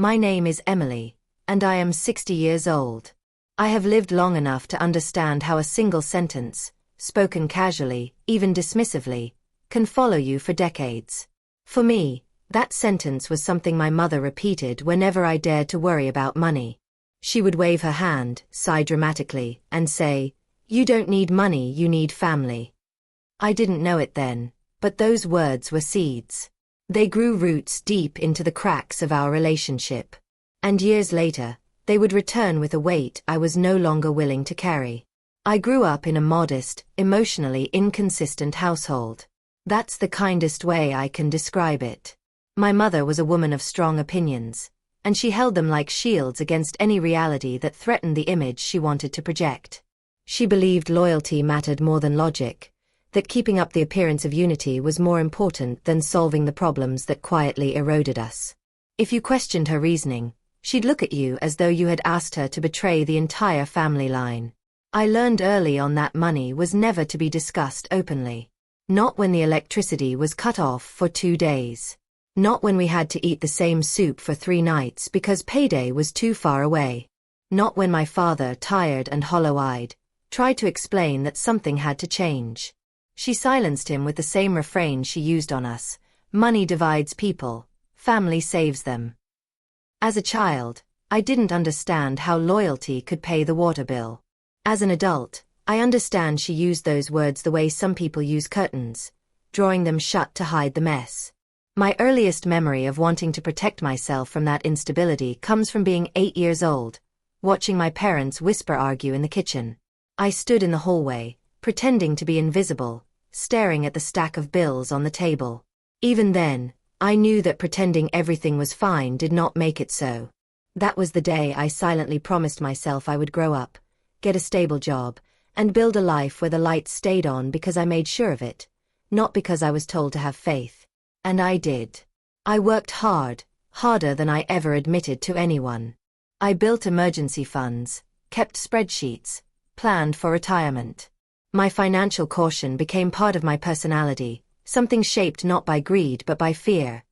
My name is Emily, and I am 60 years old. I have lived long enough to understand how a single sentence, spoken casually, even dismissively, can follow you for decades. For me, that sentence was something my mother repeated whenever I dared to worry about money. She would wave her hand, sigh dramatically, and say, "You don't need money, you need family." I didn't know it then, but those words were seeds. They grew roots deep into the cracks of our relationship. And years later, they would return with a weight I was no longer willing to carry. I grew up in a modest, emotionally inconsistent household. That's the kindest way I can describe it. My mother was a woman of strong opinions, and she held them like shields against any reality that threatened the image she wanted to project. She believed loyalty mattered more than logic, that keeping up the appearance of unity was more important than solving the problems that quietly eroded us. If you questioned her reasoning, she'd look at you as though you had asked her to betray the entire family line. I learned early on that money was never to be discussed openly. Not when the electricity was cut off for 2 days. Not when we had to eat the same soup for 3 nights because payday was too far away. Not when my father, tired and hollow-eyed, tried to explain that something had to change. She silenced him with the same refrain she used on us: money divides people, family saves them. As a child, I didn't understand how loyalty could pay the water bill. As an adult, I understand she used those words the way some people use curtains, drawing them shut to hide the mess. My earliest memory of wanting to protect myself from that instability comes from being 8 years old, watching my parents whisper argue in the kitchen. I stood in the hallway, pretending to be invisible, staring at the stack of bills on the table. Even then, I knew that pretending everything was fine did not make it so. That was the day I silently promised myself I would grow up, get a stable job, and build a life where the lights stayed on because I made sure of it, not because I was told to have faith. And I did. I worked hard, harder than I ever admitted to anyone. I built emergency funds, kept spreadsheets, planned for retirement. My financial caution became part of my personality, something shaped not by greed but by fear.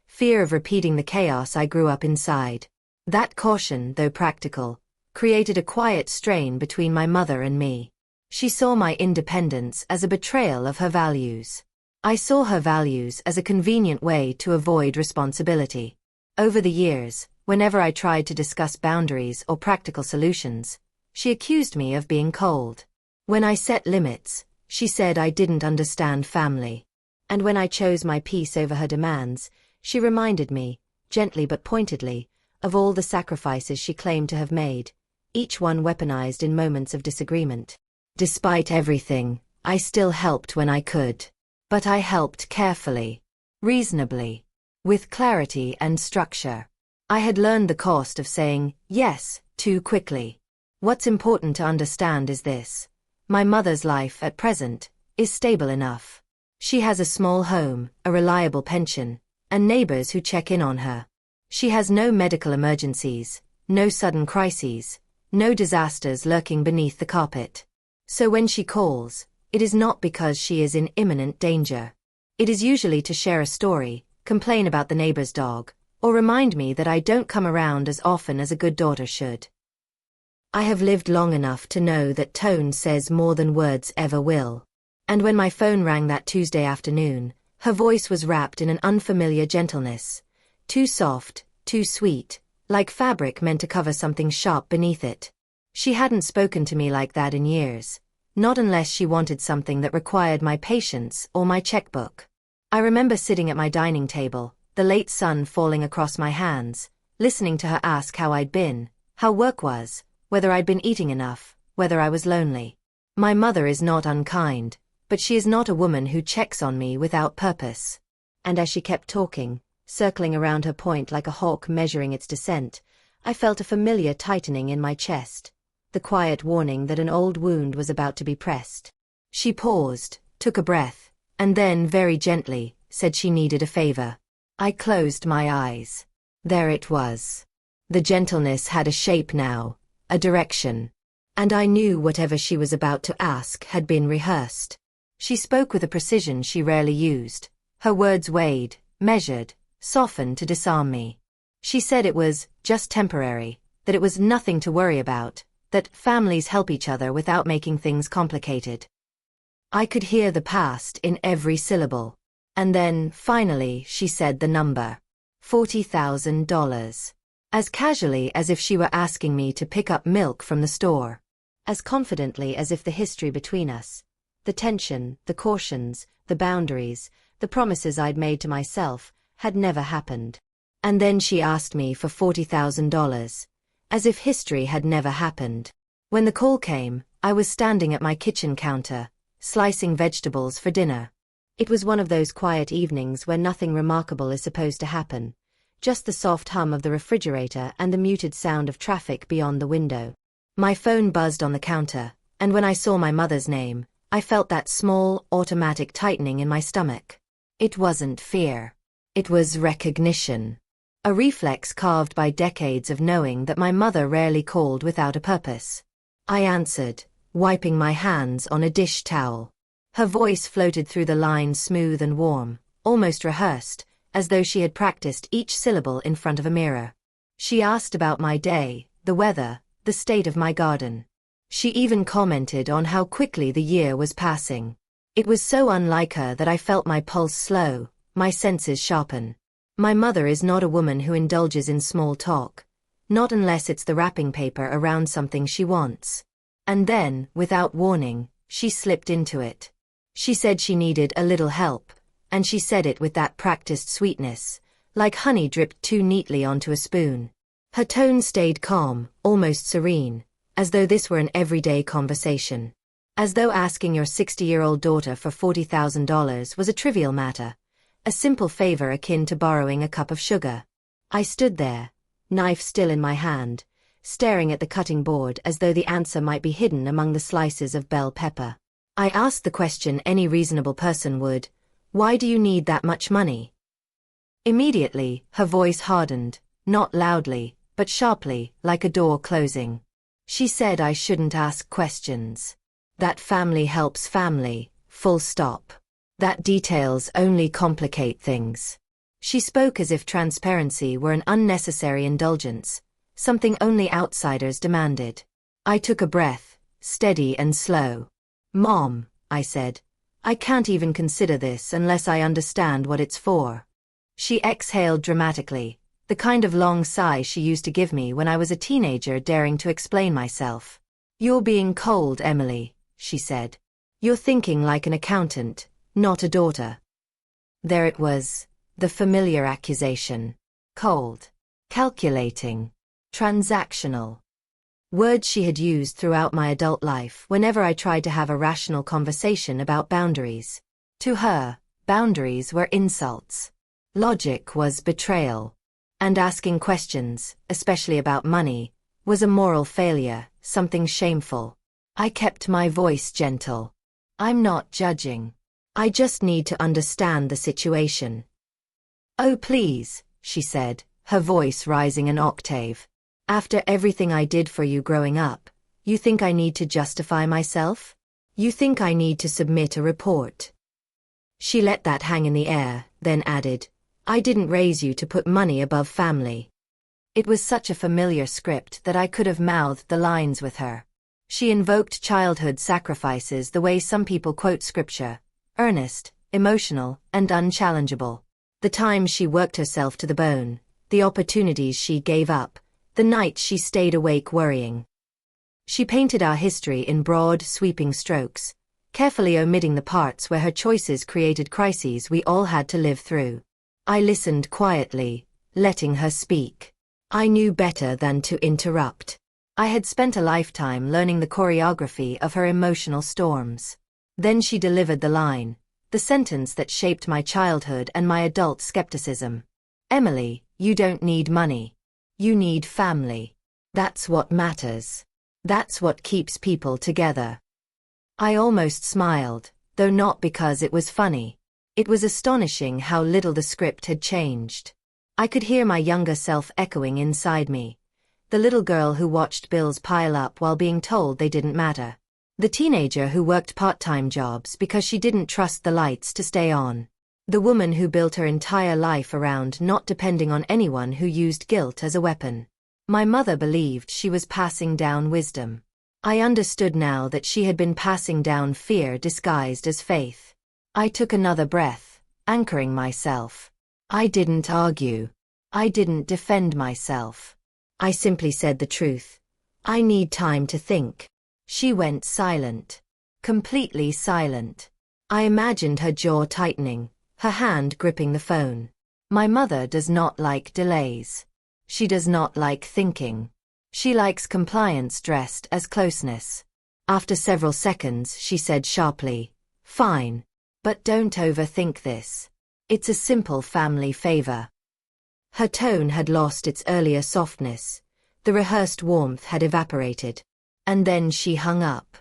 Fear of repeating the chaos I grew up inside. That caution, though practical, created a quiet strain between my mother and me. She saw my independence as a betrayal of her values. I saw her values as a convenient way to avoid responsibility. Over the years, whenever I tried to discuss boundaries or practical solutions, she accused me of being cold. When I set limits, she said I didn't understand family. And when I chose my peace over her demands, she reminded me, gently but pointedly, of all the sacrifices she claimed to have made, each one weaponized in moments of disagreement. Despite everything, I still helped when I could. But I helped carefully, reasonably, with clarity and structure. I had learned the cost of saying yes too quickly. What's important to understand is this: my mother's life at present is stable enough. She has a small home, a reliable pension, and neighbors who check in on her. She has no medical emergencies, no sudden crises, no disasters lurking beneath the carpet. So when she calls, it is not because she is in imminent danger. It is usually to share a story, complain about the neighbor's dog, or remind me that I don't come around as often as a good daughter should. I have lived long enough to know that tone says more than words ever will. And when my phone rang that Tuesday afternoon, her voice was wrapped in an unfamiliar gentleness, too soft, too sweet, like fabric meant to cover something sharp beneath it. She hadn't spoken to me like that in years. Not unless she wanted something that required my patience or my checkbook. I remember sitting at my dining table, the late sun falling across my hands, listening to her ask how I'd been, how work was, whether I'd been eating enough, whether I was lonely. My mother is not unkind, but she is not a woman who checks on me without purpose. And as she kept talking, circling around her point like a hawk measuring its descent, I felt a familiar tightening in my chest. The quiet warning that an old wound was about to be pressed. She paused, took a breath, and then very gently said she needed a favor. I closed my eyes. There it was. The gentleness had a shape now, a direction. And I knew whatever she was about to ask had been rehearsed. She spoke with a precision she rarely used. Her words weighed, measured, softened to disarm me. She said it was just temporary, that it was nothing to worry about, that families help each other without making things complicated. I could hear the past in every syllable. And then, finally, she said the number. $40,000. As casually as if she were asking me to pick up milk from the store. As confidently as if the history between us, the tension, the cautions, the boundaries, the promises I'd made to myself, had never happened. And then she asked me for $40,000, as if history had never happened. When the call came, I was standing at my kitchen counter, slicing vegetables for dinner. It was one of those quiet evenings where nothing remarkable is supposed to happen, just the soft hum of the refrigerator and the muted sound of traffic beyond the window. My phone buzzed on the counter, and when I saw my mother's name, I felt that small, automatic tightening in my stomach. It wasn't fear. It was recognition. A reflex carved by decades of knowing that my mother rarely called without a purpose. I answered, wiping my hands on a dish towel. Her voice floated through the line smooth and warm, almost rehearsed, as though she had practiced each syllable in front of a mirror. She asked about my day, the weather, the state of my garden. She even commented on how quickly the year was passing. It was so unlike her that I felt my pulse slow, my senses sharpen. My mother is not a woman who indulges in small talk, not unless it's the wrapping paper around something she wants. And then, without warning, she slipped into it. She said she needed a little help, and she said it with that practiced sweetness, like honey dripped too neatly onto a spoon. Her tone stayed calm, almost serene, as though this were an everyday conversation. As though asking your 60-year-old daughter for $40,000 was a trivial matter, a simple favor akin to borrowing a cup of sugar. I stood there, knife still in my hand, staring at the cutting board as though the answer might be hidden among the slices of bell pepper. I asked the question any reasonable person would: why do you need that much money? Immediately, her voice hardened, not loudly, but sharply, like a door closing. She said I shouldn't ask questions. That family helps family, full stop. That details only complicate things. She spoke as if transparency were an unnecessary indulgence, something only outsiders demanded. I took a breath, steady and slow. Mom, I said, I can't even consider this unless I understand what it's for. She exhaled dramatically, the kind of long sigh she used to give me when I was a teenager daring to explain myself. You're being cold, Emily, she said. You're thinking like an accountant, not a daughter. There it was, the familiar accusation. Cold. Calculating. Transactional. Words she had used throughout my adult life whenever I tried to have a rational conversation about boundaries. To her, boundaries were insults. Logic was betrayal. And asking questions, especially about money, was a moral failure, something shameful. I kept my voice gentle. I'm not judging. I just need to understand the situation. Oh please, she said, her voice rising an octave. After everything I did for you growing up, you think I need to justify myself? You think I need to submit a report? She let that hang in the air, then added, I didn't raise you to put money above family. It was such a familiar script that I could have mouthed the lines with her. She invoked childhood sacrifices the way some people quote scripture, earnest, emotional, and unchallengeable. The times she worked herself to the bone, the opportunities she gave up, the nights she stayed awake worrying. She painted our history in broad, sweeping strokes, carefully omitting the parts where her choices created crises we all had to live through. I listened quietly, letting her speak. I knew better than to interrupt. I had spent a lifetime learning the choreography of her emotional storms. Then she delivered the line, the sentence that shaped my childhood and my adult skepticism. Emily, you don't need money. You need family. That's what matters. That's what keeps people together. I almost smiled, though not because it was funny. It was astonishing how little the script had changed. I could hear my younger self echoing inside me. The little girl who watched bills pile up while being told they didn't matter. The teenager who worked part-time jobs because she didn't trust the lights to stay on. The woman who built her entire life around not depending on anyone who used guilt as a weapon. My mother believed she was passing down wisdom. I understood now that she had been passing down fear disguised as faith. I took another breath, anchoring myself. I didn't argue. I didn't defend myself. I simply said the truth. I need time to think. She went silent. Completely silent. I imagined her jaw tightening, her hand gripping the phone. My mother does not like delays. She does not like thinking. She likes compliance dressed as closeness. After several seconds, she said sharply, "Fine. But don't overthink this. It's a simple family favor." Her tone had lost its earlier softness. The rehearsed warmth had evaporated. And then she hung up.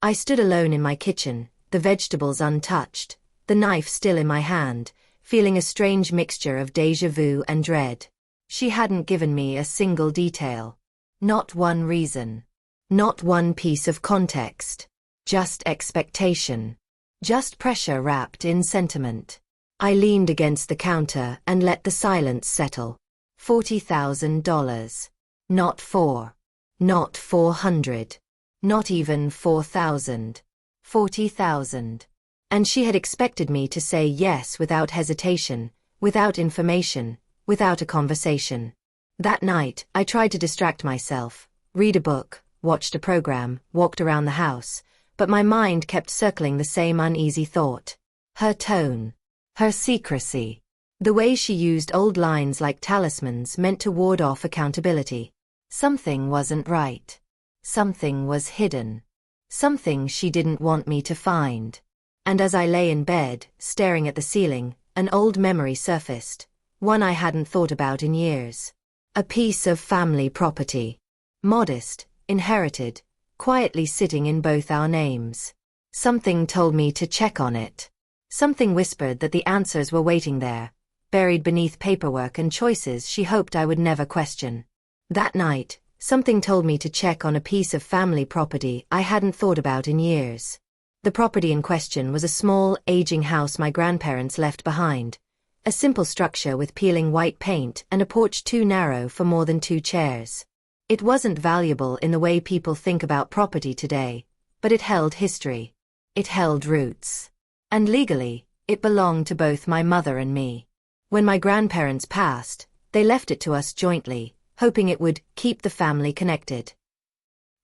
I stood alone in my kitchen, the vegetables untouched, the knife still in my hand, feeling a strange mixture of déjà vu and dread. She hadn't given me a single detail. Not one reason. Not one piece of context. Just expectation. Just pressure wrapped in sentiment. I leaned against the counter and let the silence settle. $40,000. Not four. Not 400. Not even 4,000. 40,000. And she had expected me to say yes without hesitation, without information, without a conversation. That night, I tried to distract myself, read a book, watched a program, walked around the house, but my mind kept circling the same uneasy thought. Her tone. Her secrecy. The way she used old lines like talismans meant to ward off accountability. Something wasn't right. Something was hidden. Something she didn't want me to find. And as I lay in bed, staring at the ceiling, an old memory surfaced, one I hadn't thought about in years. A piece of family property. Modest, inherited, quietly sitting in both our names. Something told me to check on it. Something whispered that the answers were waiting there, buried beneath paperwork and choices she hoped I would never question. That night, something told me to check on a piece of family property I hadn't thought about in years. The property in question was a small, aging house my grandparents left behind. A simple structure with peeling white paint and a porch too narrow for more than 2 chairs. It wasn't valuable in the way people think about property today, but it held history. It held roots. And legally, it belonged to both my mother and me. When my grandparents passed, they left it to us jointly, hoping it would keep the family connected.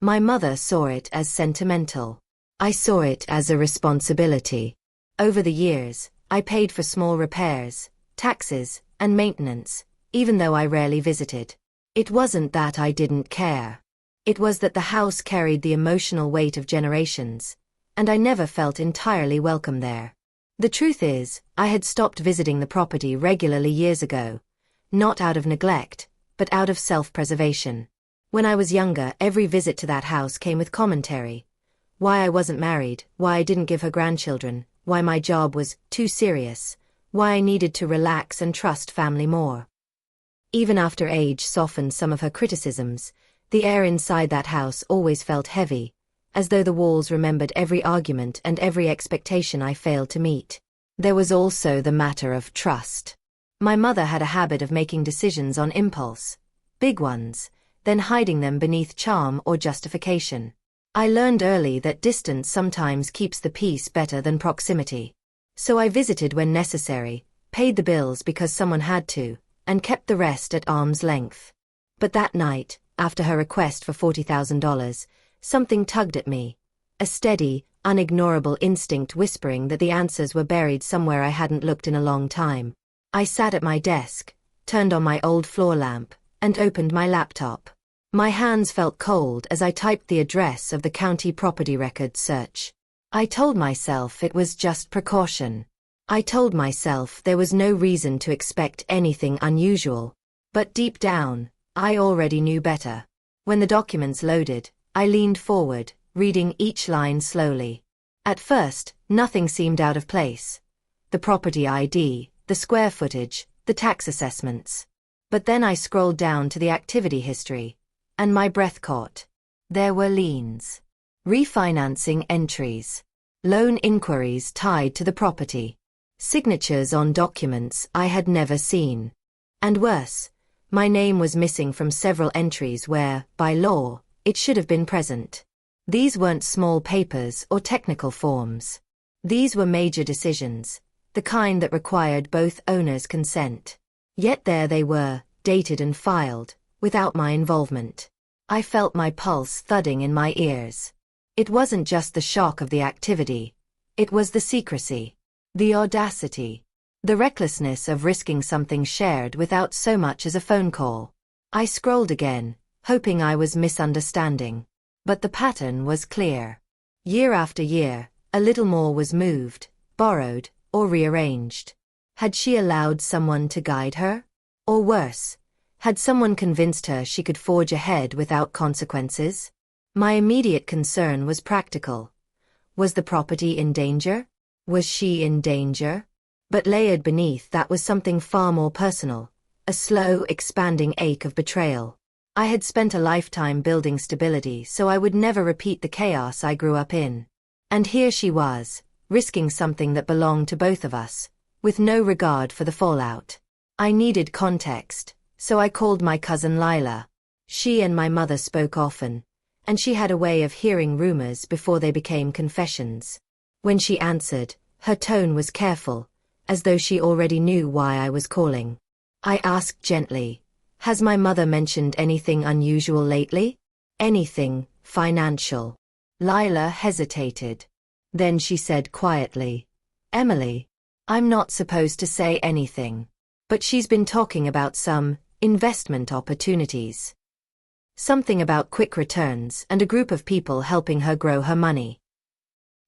My mother saw it as sentimental. I saw it as a responsibility. Over the years, I paid for small repairs, taxes, and maintenance, even though I rarely visited. It wasn't that I didn't care. It was that the house carried the emotional weight of generations, and I never felt entirely welcome there. The truth is, I had stopped visiting the property regularly years ago, not out of neglect, but out of self-preservation. When I was younger, every visit to that house came with commentary. Why I wasn't married, why I didn't give her grandchildren, why my job was too serious, why I needed to relax and trust family more. Even after age softened some of her criticisms, the air inside that house always felt heavy, as though the walls remembered every argument and every expectation I failed to meet. There was also the matter of trust. My mother had a habit of making decisions on impulse, big ones, then hiding them beneath charm or justification. I learned early that distance sometimes keeps the peace better than proximity. So I visited when necessary, paid the bills because someone had to, and kept the rest at arm's length. But that night, after her request for $40,000, something tugged at me. A steady, unignorable instinct whispering that the answers were buried somewhere I hadn't looked in a long time. I sat at my desk, turned on my old floor lamp, and opened my laptop. My hands felt cold as I typed the address of the county property records search. I told myself it was just precaution. I told myself there was no reason to expect anything unusual. But deep down, I already knew better. When the documents loaded, I leaned forward, reading each line slowly. At first, nothing seemed out of place. The property ID, the square footage, the tax assessments. But then I scrolled down to the activity history, and my breath caught. There were liens, refinancing entries, loan inquiries tied to the property. signatures on documents I had never seen. And worse, my name was missing from several entries where, by law, it should have been present. These weren't small papers or technical forms. These were major decisions, the kind that required both owners' consent. Yet there they were, dated and filed, without my involvement. I felt my pulse thudding in my ears. It wasn't just the shock of the activity. It was the secrecy, the audacity, the recklessness of risking something shared without so much as a phone call. I scrolled again, hoping I was misunderstanding. But the pattern was clear. Year after year, a little more was moved, borrowed, or rearranged. Had she allowed someone to guide her? Or worse, had someone convinced her she could forge ahead without consequences? My immediate concern was practical. Was the property in danger? Was she in danger? But layered beneath that was something far more personal, a slow, expanding ache of betrayal. I had spent a lifetime building stability so I would never repeat the chaos I grew up in. And here she was, risking something that belonged to both of us, with no regard for the fallout. I needed context, so I called my cousin Lila. She and my mother spoke often, and she had a way of hearing rumors before they became confessions. When she answered, her tone was careful, as though she already knew why I was calling. I asked gently, "Has my mother mentioned anything unusual lately? Anything financial?" Lila hesitated. Then she said quietly, "Emily, I'm not supposed to say anything, but she's been talking about some investment opportunities. Something about quick returns and a group of people helping her grow her money."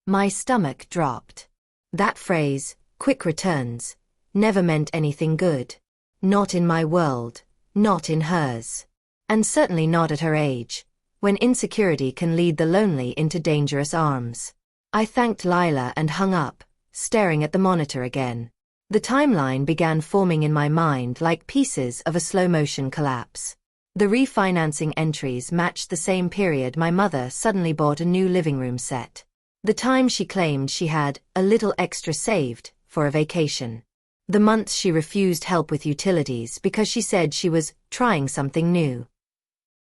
My stomach dropped. That phrase, quick returns, never meant anything good. Not in my world, not in hers. And certainly not at her age, when insecurity can lead the lonely into dangerous arms. I thanked Lila and hung up, staring at the monitor again. The timeline began forming in my mind like pieces of a slow-motion collapse. The refinancing entries matched the same period my mother suddenly bought a new living room set. The time she claimed she had a little extra saved for a vacation. The months she refused help with utilities because she said she was trying something new.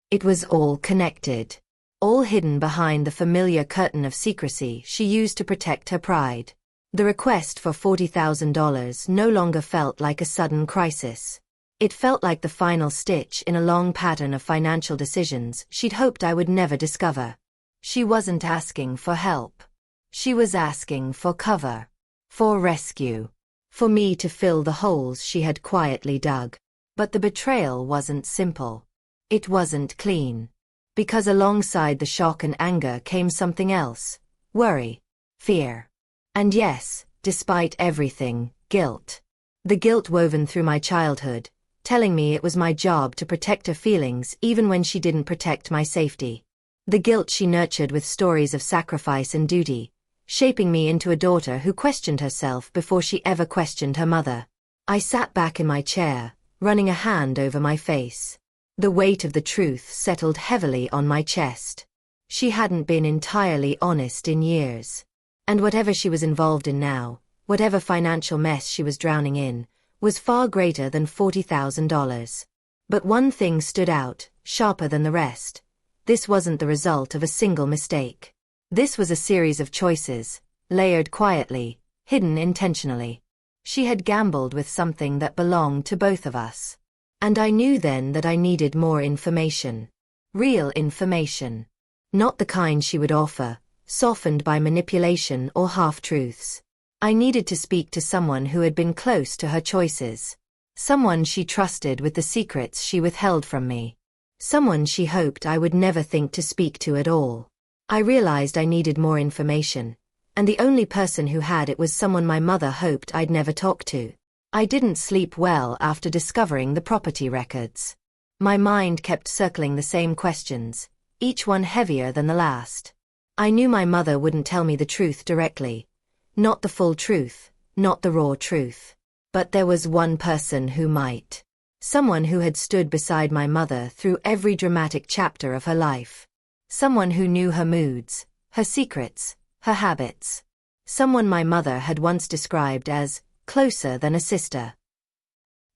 It was all connected. All hidden behind the familiar curtain of secrecy she used to protect her pride. The request for $40,000 no longer felt like a sudden crisis. It felt like the final stitch in a long pattern of financial decisions she'd hoped I would never discover. She wasn't asking for help. She was asking for cover. For rescue. For me to fill the holes she had quietly dug. But the betrayal wasn't simple. It wasn't clean. Because alongside the shock and anger came something else. Worry. Fear. And yes, despite everything, guilt. The guilt woven through my childhood, telling me it was my job to protect her feelings even when she didn't protect my safety. The guilt she nurtured with stories of sacrifice and duty, shaping me into a daughter who questioned herself before she ever questioned her mother. I sat back in my chair, running a hand over my face. The weight of the truth settled heavily on my chest. She hadn't been entirely honest in years. And whatever she was involved in now, whatever financial mess she was drowning in, was far greater than $40,000. But one thing stood out, sharper than the rest. This wasn't the result of a single mistake. This was a series of choices, layered quietly, hidden intentionally. She had gambled with something that belonged to both of us. And I knew then that I needed more information. Real information. Not the kind she would offer, softened by manipulation or half-truths. I needed to speak to someone who had been close to her choices. Someone she trusted with the secrets she withheld from me. Someone she hoped I would never think to speak to at all. I realized I needed more information, and the only person who had it was someone my mother hoped I'd never talk to. I didn't sleep well after discovering the property records. My mind kept circling the same questions, each one heavier than the last. I knew my mother wouldn't tell me the truth directly. Not the full truth, not the raw truth. But there was one person who might. Someone who had stood beside my mother through every dramatic chapter of her life. Someone who knew her moods, her secrets, her habits. Someone my mother had once described as closer than a sister.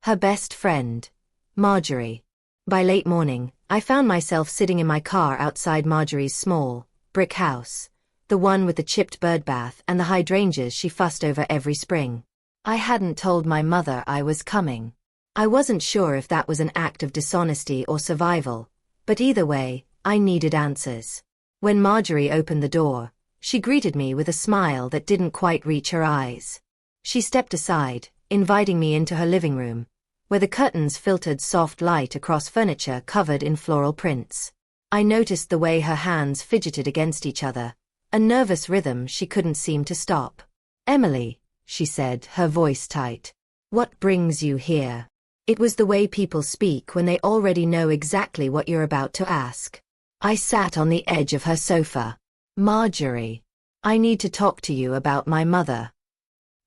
Her best friend, Marjorie. By late morning, I found myself sitting in my car outside Marjorie's small, brick house, the one with the chipped birdbath and the hydrangeas she fussed over every spring. I hadn't told my mother I was coming. I wasn't sure if that was an act of dishonesty or survival, but either way, I needed answers. When Marjorie opened the door, she greeted me with a smile that didn't quite reach her eyes. She stepped aside, inviting me into her living room, where the curtains filtered soft light across furniture covered in floral prints. I noticed the way her hands fidgeted against each other, a nervous rhythm she couldn't seem to stop. "Emily," she said, her voice tight. "What brings you here?" It was the way people speak when they already know exactly what you're about to ask. I sat on the edge of her sofa. "Marjorie, I need to talk to you about my mother."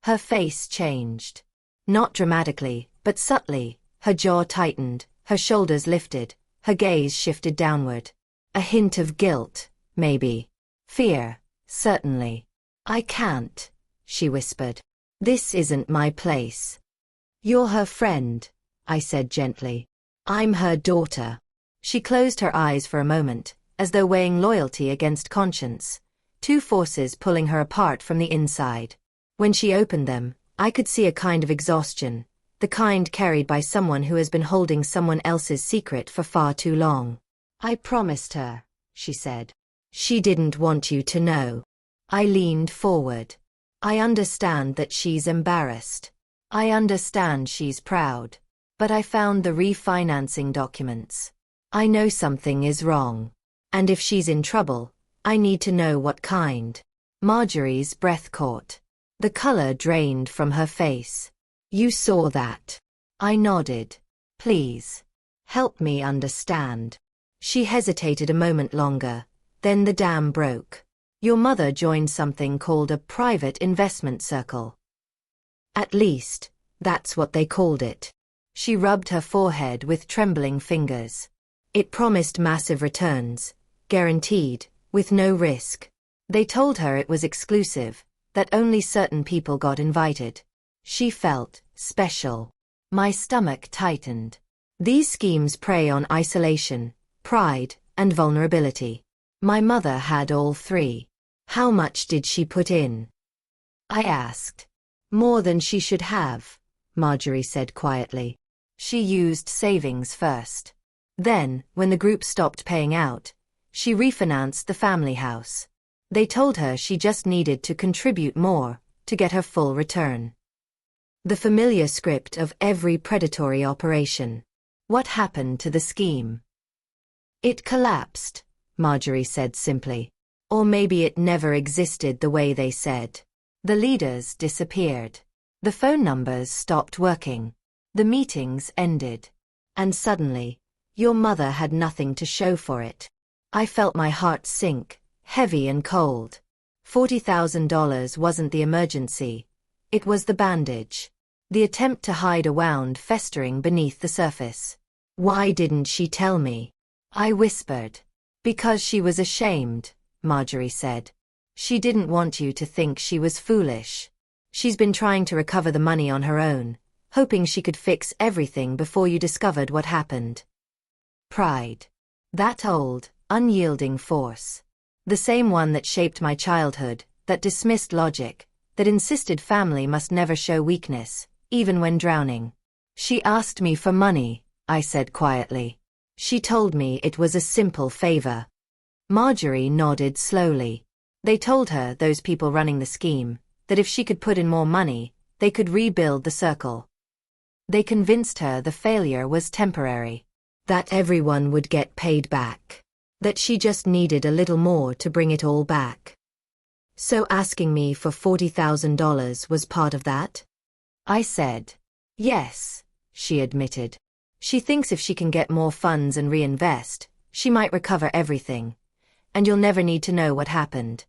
Her face changed. Not dramatically, but subtly. Her jaw tightened, her shoulders lifted, her gaze shifted downward. A hint of guilt, maybe. Fear, certainly. "I can't," she whispered. "This isn't my place." "You're her friend," I said gently. "I'm her daughter." She closed her eyes for a moment, as though weighing loyalty against conscience, two forces pulling her apart from the inside. When she opened them, I could see a kind of exhaustion, the kind carried by someone who has been holding someone else's secret for far too long. "I promised her," she said. "She didn't want you to know." I leaned forward. "I understand that she's embarrassed. I understand she's proud. But I found the refinancing documents. I know something is wrong. And if she's in trouble, I need to know what kind." Marjorie's breath caught. The color drained from her face. "You saw that?" I nodded. "Please. Help me understand." She hesitated a moment longer. Then the dam broke. "Your mother joined something called a private investment circle. At least, that's what they called it." She rubbed her forehead with trembling fingers. "It promised massive returns, guaranteed, with no risk. They told her it was exclusive, that only certain people got invited. She felt special." My stomach tightened. These schemes prey on isolation, pride, and vulnerability. My mother had all three. How much did she put in? I asked. "More than she should have," Marjorie said quietly. "She used savings first. Then, when the group stopped paying out, she refinanced the family house. They told her she just needed to contribute more to get her full return." The familiar script of every predatory operation. What happened to the scheme? "It collapsed," Marjorie said simply. "Or maybe it never existed the way they said. The leaders disappeared. The phone numbers stopped working. The meetings ended. And suddenly, your mother had nothing to show for it." I felt my heart sink, heavy and cold. $40,000 wasn't the emergency. It was the bandage. The attempt to hide a wound festering beneath the surface. "Why didn't she tell me?" I whispered. "Because she was ashamed," Marjorie said. "She didn't want you to think she was foolish. She's been trying to recover the money on her own, hoping she could fix everything before you discovered what happened." Pride. That old, unyielding force. The same one that shaped my childhood, that dismissed logic, that insisted family must never show weakness, even when drowning. "She asked me for money," I said quietly. "She told me it was a simple favor." Marjorie nodded slowly. "They told her, those people running the scheme, that if she could put in more money, they could rebuild the circle. They convinced her the failure was temporary. That everyone would get paid back. That she just needed a little more to bring it all back. So asking me for $40,000 was part of that?" I said. "Yes," she admitted. "She thinks if she can get more funds and reinvest, she might recover everything. And you'll never need to know what happened."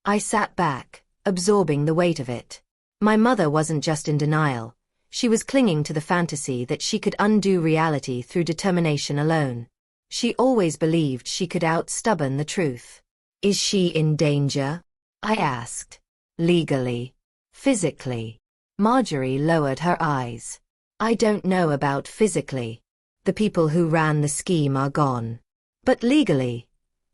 I sat back, absorbing the weight of it. My mother wasn't just in denial. She was clinging to the fantasy that she could undo reality through determination alone. She always believed she could out-stubborn the truth. "Is she in danger?" I asked. "Legally. Physically." Marjorie lowered her eyes. I don't know about physically. The people who ran the scheme are gone. But legally.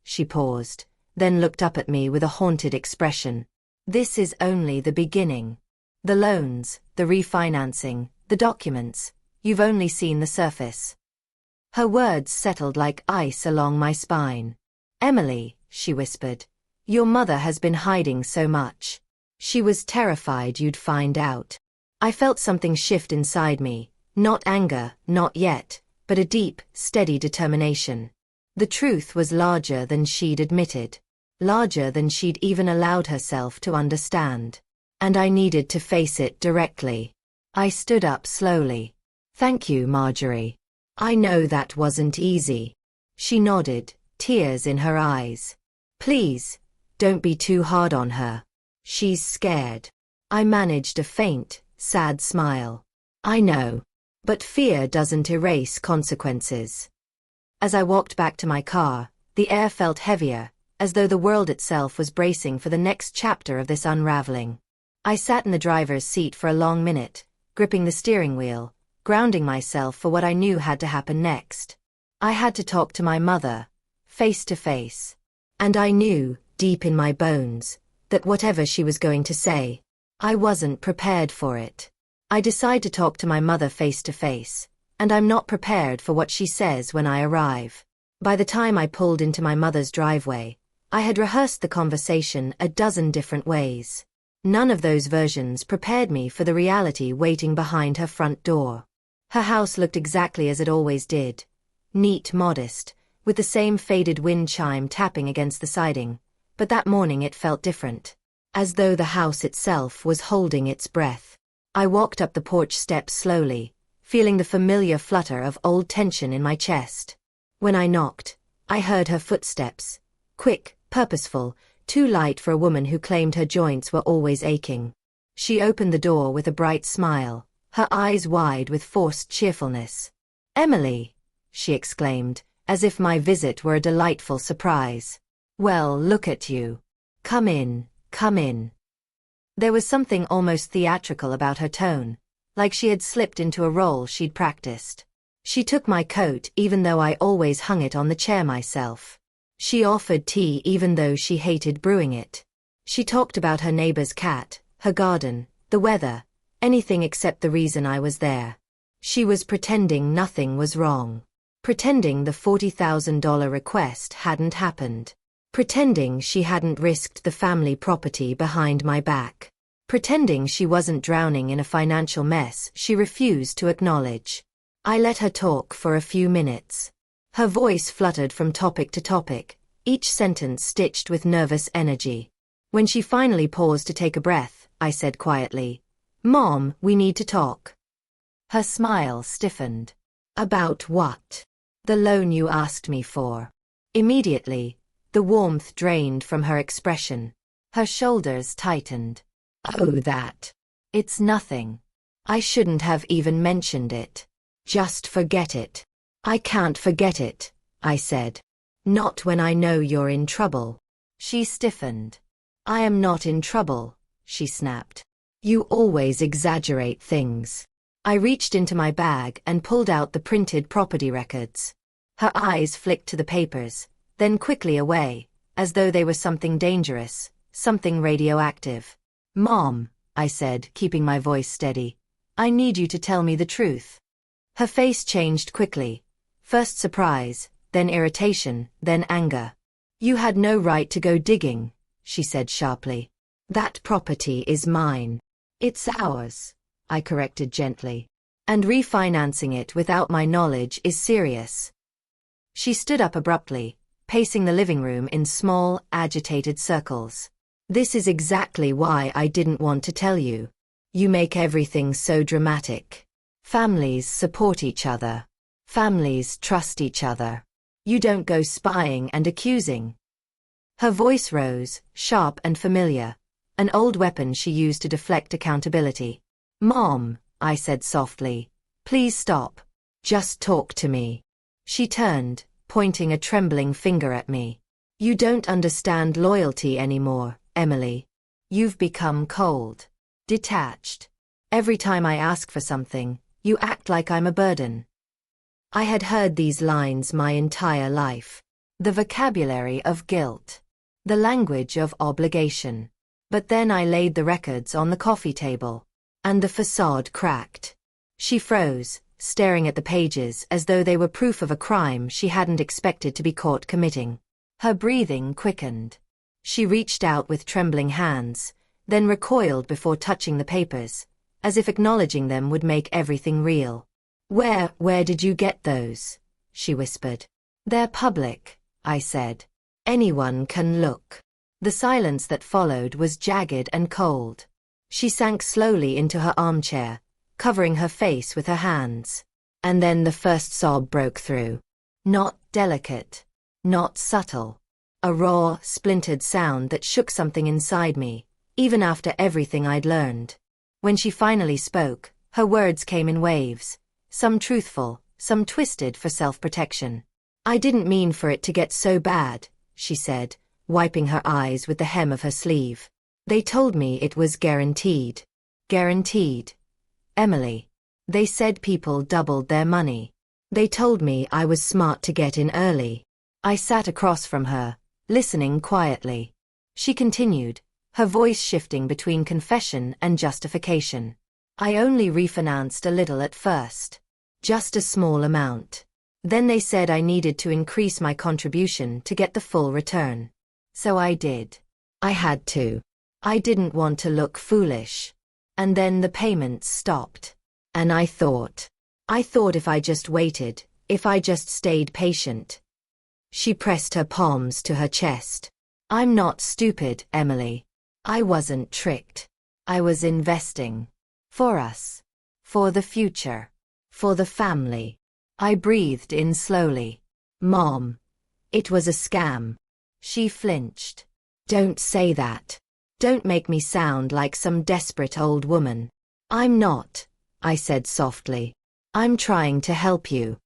She paused, then looked up at me with a haunted expression. This is only the beginning. The loans, the refinancing, the documents, you've only seen the surface. Her words settled like ice along my spine. Emily, she whispered, your mother has been hiding so much. She was terrified you'd find out. I felt something shift inside me, not anger, not yet, but a deep, steady determination. The truth was larger than she'd admitted, larger than she'd even allowed herself to understand. And I needed to face it directly. I stood up slowly. Thank you, Marjorie. I know that wasn't easy. She nodded, tears in her eyes. Please, don't be too hard on her. She's scared. I managed a faint, sad smile. I know. But fear doesn't erase consequences. As I walked back to my car, the air felt heavier, as though the world itself was bracing for the next chapter of this unraveling. I sat in the driver's seat for a long minute, gripping the steering wheel, grounding myself for what I knew had to happen next. I had to talk to my mother, face to face. And I knew, deep in my bones, that whatever she was going to say, I wasn't prepared for it. I decide to talk to my mother face to face, and I'm not prepared for what she says when I arrive. By the time I pulled into my mother's driveway, I had rehearsed the conversation a dozen different ways. None of those versions prepared me for the reality waiting behind her front door. Her house looked exactly as it always did. Neat, modest, with the same faded wind chime tapping against the siding, but that morning it felt different. As though the house itself was holding its breath. I walked up the porch steps slowly, feeling the familiar flutter of old tension in my chest. When I knocked, I heard her footsteps. Quick, purposeful, too light for a woman who claimed her joints were always aching. She opened the door with a bright smile, her eyes wide with forced cheerfulness. Emily, she exclaimed, as if my visit were a delightful surprise. Well, look at you. Come in, come in. There was something almost theatrical about her tone, like she had slipped into a role she'd practiced. She took my coat even though I always hung it on the chair myself. She offered tea even though she hated brewing it. She talked about her neighbor's cat, her garden, the weather, anything except the reason I was there. She was pretending nothing was wrong. Pretending the $40,000 request hadn't happened. Pretending she hadn't risked the family property behind my back. Pretending she wasn't drowning in a financial mess she refused to acknowledge. I let her talk for a few minutes. Her voice fluttered from topic to topic, each sentence stitched with nervous energy. When she finally paused to take a breath, I said quietly, "Mom, we need to talk." Her smile stiffened. About what? The loan you asked me for. Immediately, the warmth drained from her expression. Her shoulders tightened. Oh, that. It's nothing. I shouldn't have even mentioned it. Just forget it. I can't forget it, I said. Not when I know you're in trouble. She stiffened. I am not in trouble, she snapped. You always exaggerate things. I reached into my bag and pulled out the printed property records. Her eyes flicked to the papers, then quickly away, as though they were something dangerous, something radioactive. Mom, I said, keeping my voice steady, I need you to tell me the truth. Her face changed quickly. First surprise, then irritation, then anger. You had no right to go digging, she said sharply. That property is mine. It's ours, I corrected gently. And refinancing it without my knowledge is serious. She stood up abruptly, pacing the living room in small, agitated circles. This is exactly why I didn't want to tell you. You make everything so dramatic. Families support each other. Families trust each other. You don't go spying and accusing. Her voice rose, sharp and familiar, an old weapon she used to deflect accountability. Mom, I said softly, please stop. Just talk to me. She turned, pointing a trembling finger at me. You don't understand loyalty anymore, Emily. You've become cold. Detached. Every time I ask for something, you act like I'm a burden. I had heard these lines my entire life. The vocabulary of guilt. The language of obligation. But then I laid the records on the coffee table. And the facade cracked. She froze, staring at the pages as though they were proof of a crime she hadn't expected to be caught committing. Her breathing quickened. She reached out with trembling hands, then recoiled before touching the papers, as if acknowledging them would make everything real. Where did you get those? She whispered. They're public, I said. Anyone can look. The silence that followed was jagged and cold. She sank slowly into her armchair, covering her face with her hands. And then the first sob broke through. Not delicate. Not subtle. A raw, splintered sound that shook something inside me, even after everything I'd learned. When she finally spoke, her words came in waves, some truthful, some twisted for self-protection. I didn't mean for it to get so bad, she said, wiping her eyes with the hem of her sleeve. They told me it was guaranteed. Guaranteed. Emily. They said people doubled their money. They told me I was smart to get in early. I sat across from her, listening quietly. She continued, her voice shifting between confession and justification. I only refinanced a little at first. Just a small amount. Then they said I needed to increase my contribution to get the full return. So I did. I had to. I didn't want to look foolish. And then the payments stopped. And I thought if I just waited, if I just stayed patient. She pressed her palms to her chest. I'm not stupid, Emily. I wasn't tricked. I was investing. For us. For the future. For the family. I breathed in slowly. Mom. It was a scam. She flinched. Don't say that. Don't make me sound like some desperate old woman. I'm not, I said softly. I'm trying to help you.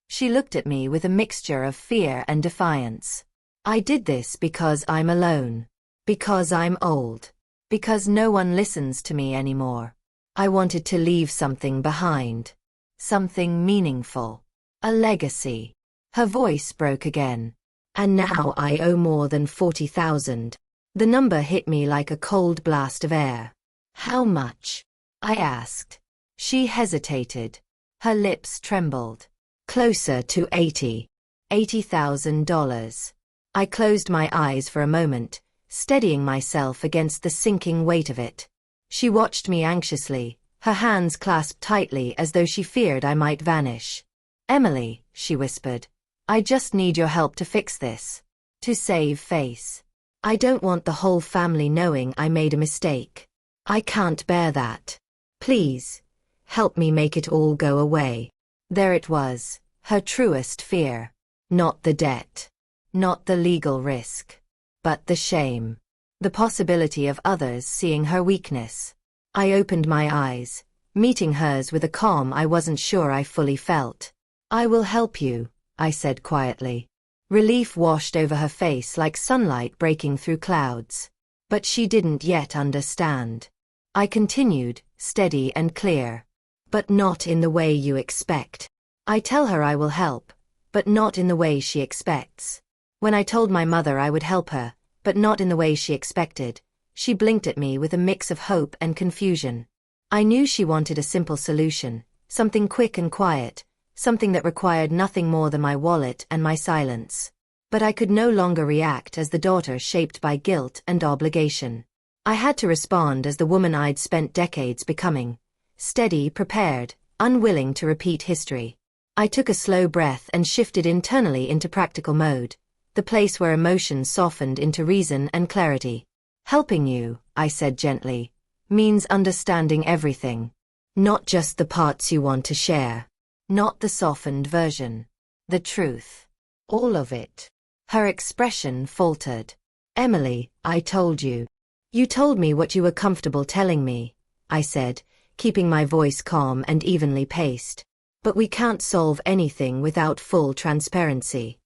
She looked at me with a mixture of fear and defiance. I did this because I'm alone. Because I'm old. Because no one listens to me anymore. I wanted to leave something behind. Something meaningful. A legacy. Her voice broke again. And now I owe more than 40,000. The number hit me like a cold blast of air. How much? I asked. She hesitated. Her lips trembled. Closer to $80,000. I closed my eyes for a moment, steadying myself against the sinking weight of it. She watched me anxiously, her hands clasped tightly as though she feared I might vanish. Emily, she whispered, I just need your help to fix this. To save face. I don't want the whole family knowing I made a mistake. I can't bear that. Please, help me make it all go away. There it was, her truest fear. Not the debt. Not the legal risk. But the shame. The possibility of others seeing her weakness. I opened my eyes, meeting hers with a calm I wasn't sure I fully felt. I will help you, I said quietly. Relief washed over her face like sunlight breaking through clouds. But she didn't yet understand. I continued, steady and clear. But not in the way you expect. I tell her I will help, but not in the way she expects. When I told my mother I would help her, but not in the way she expected, she blinked at me with a mix of hope and confusion. I knew she wanted a simple solution, something quick and quiet, something that required nothing more than my wallet and my silence. But I could no longer react as the daughter shaped by guilt and obligation. I had to respond as the woman I'd spent decades becoming. Steady, prepared, unwilling to repeat history. I took a slow breath and shifted internally into practical mode, the place where emotion softened into reason and clarity. Helping you, I said gently, means understanding everything. Not just the parts you want to share. Not the softened version. The truth. All of it. Her expression faltered. Emily, I told you. You told me what you were comfortable telling me, I said, keeping my voice calm and evenly paced. But we can't solve anything without full transparency.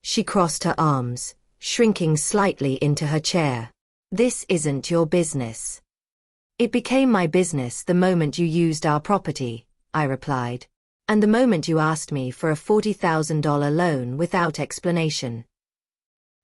She crossed her arms, shrinking slightly into her chair. This isn't your business. It became my business the moment you used our property, I replied. And the moment you asked me for a $40,000 loan without explanation.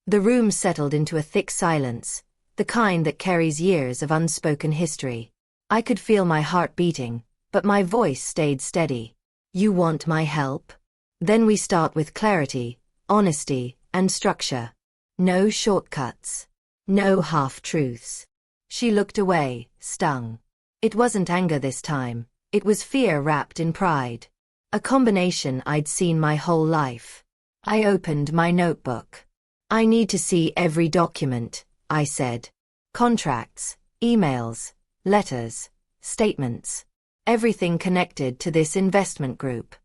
The room settled into a thick silence, the kind that carries years of unspoken history. I could feel my heart beating, but my voice stayed steady. You want my help? Then we start with clarity, honesty, and structure. No shortcuts. No half-truths. She looked away, stung. It wasn't anger this time, it was fear wrapped in pride. A combination I'd seen my whole life. I opened my notebook. I need to see every document, I said. Contracts, emails, letters, statements. Everything connected to this investment group.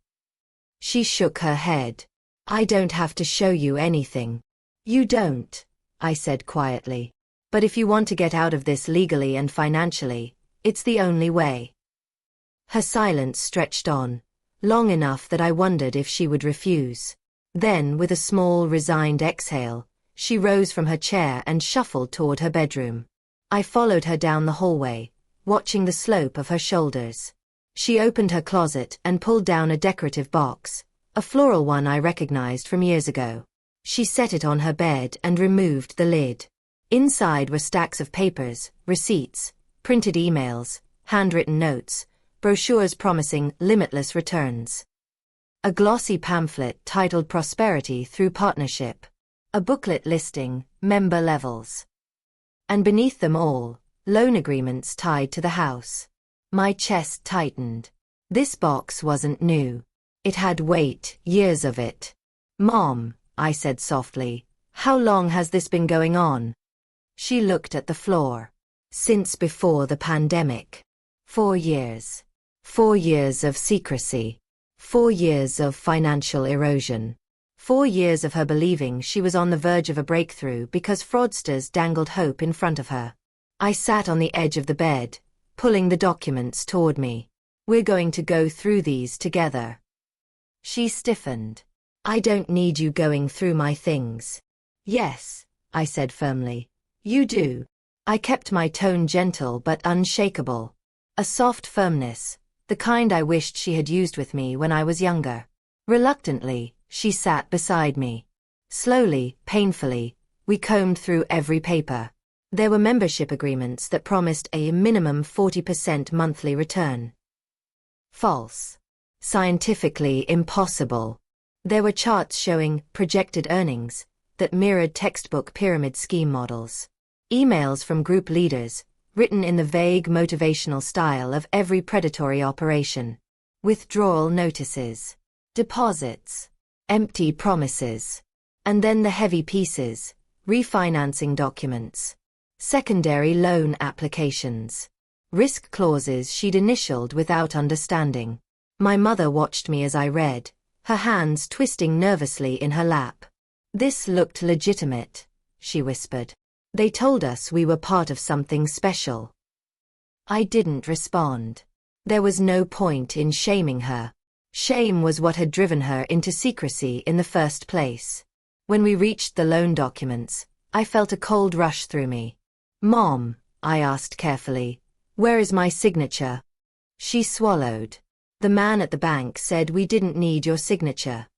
She shook her head. I don't have to show you anything. You don't, I said quietly. But if you want to get out of this legally and financially, it's the only way. Her silence stretched on, long enough that I wondered if she would refuse. Then, with a small, resigned exhale, she rose from her chair and shuffled toward her bedroom. I followed her down the hallway, watching the slope of her shoulders. She opened her closet and pulled down a decorative box, a floral one I recognized from years ago. She set it on her bed and removed the lid. Inside were stacks of papers, receipts, printed emails, handwritten notes, brochures promising limitless returns. A glossy pamphlet titled Prosperity Through Partnership. A booklet listing member levels. And beneath them all, loan agreements tied to the house. My chest tightened. This box wasn't new. It had weight, years of it. Mom, I said softly, how long has this been going on? She looked at the floor. Since before the pandemic. 4 years. 4 years of secrecy. 4 years of financial erosion. 4 years of her believing she was on the verge of a breakthrough because fraudsters dangled hope in front of her. I sat on the edge of the bed, pulling the documents toward me. We're going to go through these together. She stiffened. I don't need you going through my things. Yes, I said firmly. You do. I kept my tone gentle but unshakable. A soft firmness, the kind I wished she had used with me when I was younger. Reluctantly, she sat beside me. Slowly, painfully, we combed through every paper. There were membership agreements that promised a minimum 40% monthly return. False. Scientifically impossible. There were charts showing projected earnings that mirrored textbook pyramid scheme models. Emails from group leaders, written in the vague motivational style of every predatory operation. Withdrawal notices. Deposits. Empty promises. And then the heavy pieces, refinancing documents. Secondary loan applications. Risk clauses she'd initialed without understanding. My mother watched me as I read, her hands twisting nervously in her lap. This looked legitimate, she whispered. They told us we were part of something special. I didn't respond. There was no point in shaming her. Shame was what had driven her into secrecy in the first place. When we reached the loan documents, I felt a cold rush through me. Mom, I asked carefully, where is my signature? She swallowed. The man at the bank said we didn't need your signature.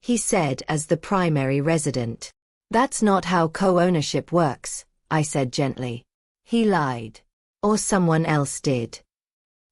He said as the primary resident. That's not how co-ownership works, I said gently. He lied. Or someone else did.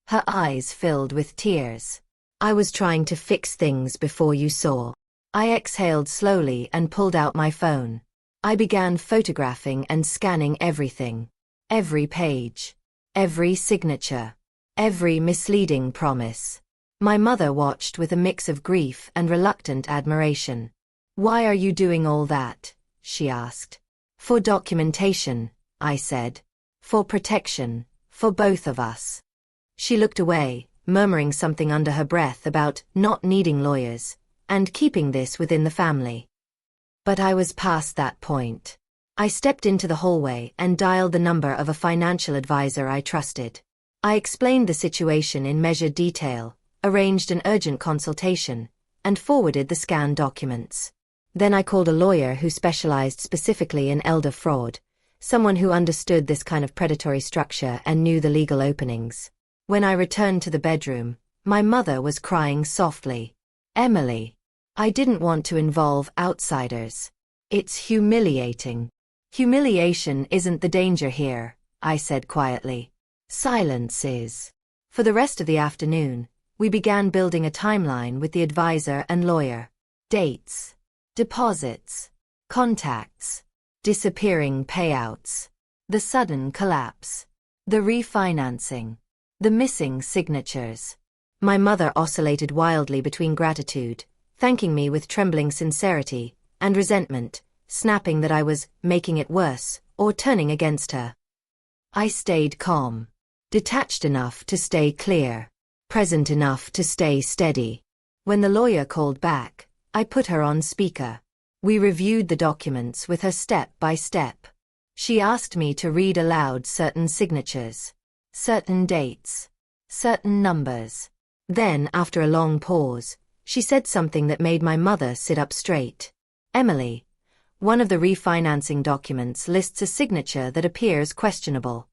Her eyes filled with tears. I was trying to fix things before you saw. I exhaled slowly and pulled out my phone. I began photographing and scanning everything. Every page. Every signature. Every misleading promise. My mother watched with a mix of grief and reluctant admiration. Why are you doing all that? She asked. For documentation, I said. For protection, for both of us. She looked away, murmuring something under her breath about not needing lawyers, and keeping this within the family. But I was past that point. I stepped into the hallway and dialed the number of a financial advisor I trusted. I explained the situation in measured detail, arranged an urgent consultation, and forwarded the scanned documents. Then I called a lawyer who specialized specifically in elder fraud, someone who understood this kind of predatory structure and knew the legal openings. When I returned to the bedroom, my mother was crying softly. "Emily, I didn't want to involve outsiders. It's humiliating." "Humiliation isn't the danger here," I said quietly. "Silence is." For the rest of the afternoon, we began building a timeline with the advisor and lawyer. Dates, deposits, contacts, disappearing payouts, the sudden collapse, the refinancing, the missing signatures. My mother oscillated wildly between gratitude, thanking me with trembling sincerity, and resentment, snapping that I was making it worse, or turning against her. I stayed calm, detached enough to stay clear, present enough to stay steady. When the lawyer called back, I put her on speaker. We reviewed the documents with her step by step. She asked me to read aloud certain signatures, certain dates, certain numbers. Then, after a long pause, she said something that made my mother sit up straight. "Emily, one of the refinancing documents lists a signature that appears questionable."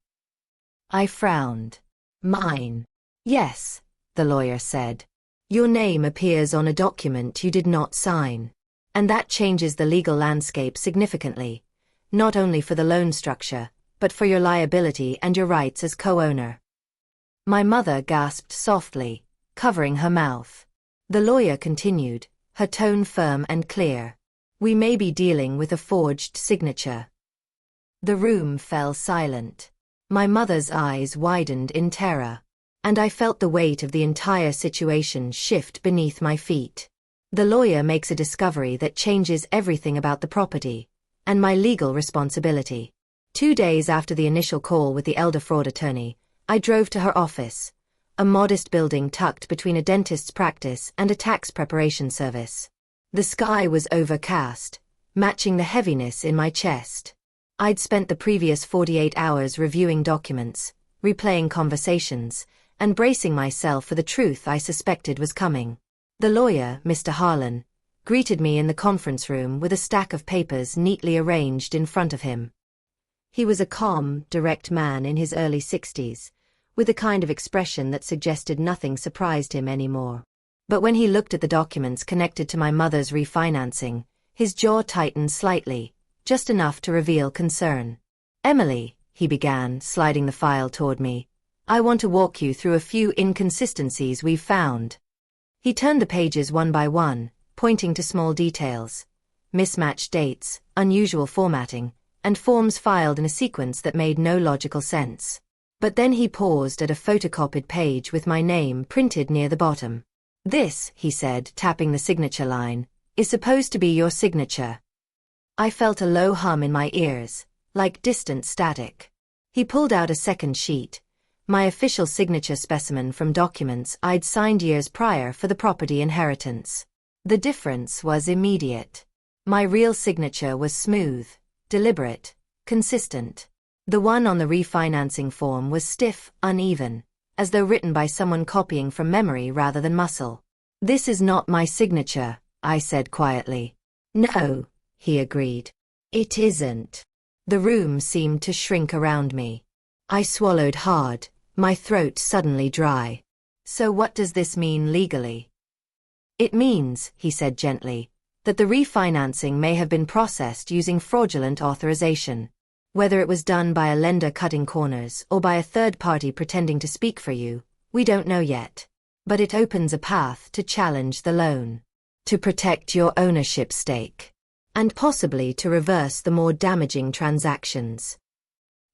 I frowned. "Mine?" "Yes," the lawyer said. "Your name appears on a document you did not sign. And that changes the legal landscape significantly, not only for the loan structure, but for your liability and your rights as co-owner." My mother gasped softly, covering her mouth. The lawyer continued, her tone firm and clear. "We may be dealing with a forged signature." The room fell silent. My mother's eyes widened in terror, and I felt the weight of the entire situation shift beneath my feet. The lawyer makes a discovery that changes everything about the property, and my legal responsibility. 2 days after the initial call with the elder fraud attorney, I drove to her office, a modest building tucked between a dentist's practice and a tax preparation service. The sky was overcast, matching the heaviness in my chest. I'd spent the previous 48 hours reviewing documents, replaying conversations, and bracing myself for the truth I suspected was coming. The lawyer, Mr. Harlan, greeted me in the conference room with a stack of papers neatly arranged in front of him. He was a calm, direct man in his early 60s, with a kind of expression that suggested nothing surprised him anymore. But when he looked at the documents connected to my mother's refinancing, his jaw tightened slightly, just enough to reveal concern. "Emily," he began, sliding the file toward me, "I want to walk you through a few inconsistencies we've found." He turned the pages one by one, pointing to small details, mismatched dates, unusual formatting, and forms filed in a sequence that made no logical sense. But then he paused at a photocopied page with my name printed near the bottom. "This," he said, tapping the signature line, "is supposed to be your signature." I felt a low hum in my ears, like distant static. He pulled out a second sheet, my official signature specimen from documents I'd signed years prior for the property inheritance. The difference was immediate. My real signature was smooth, deliberate, consistent. The one on the refinancing form was stiff, uneven, as though written by someone copying from memory rather than muscle. "This is not my signature," I said quietly. "No," he agreed. "It isn't." The room seemed to shrink around me. I swallowed hard, my throat suddenly dry. "So what does this mean legally?" "It means," he said gently, "that the refinancing may have been processed using fraudulent authorization. Whether it was done by a lender cutting corners or by a third party pretending to speak for you, we don't know yet. But it opens a path to challenge the loan, to protect your ownership stake, and possibly to reverse the more damaging transactions."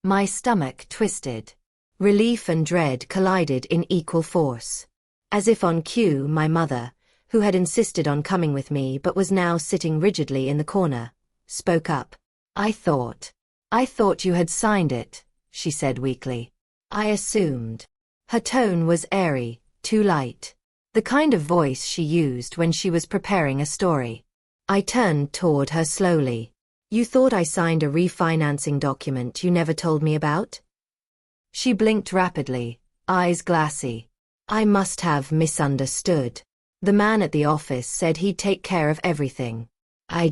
My stomach twisted. Relief and dread collided in equal force. As if on cue, my mother, who had insisted on coming with me but was now sitting rigidly in the corner, spoke up. I thought you had signed it," she said weakly. "I assumed." Her tone was airy, too light, the kind of voice she used when she was preparing a story. I turned toward her slowly. "You thought I signed a refinancing document you never told me about?" She blinked rapidly, eyes glassy. "I must have misunderstood. The man at the office said he'd take care of everything. I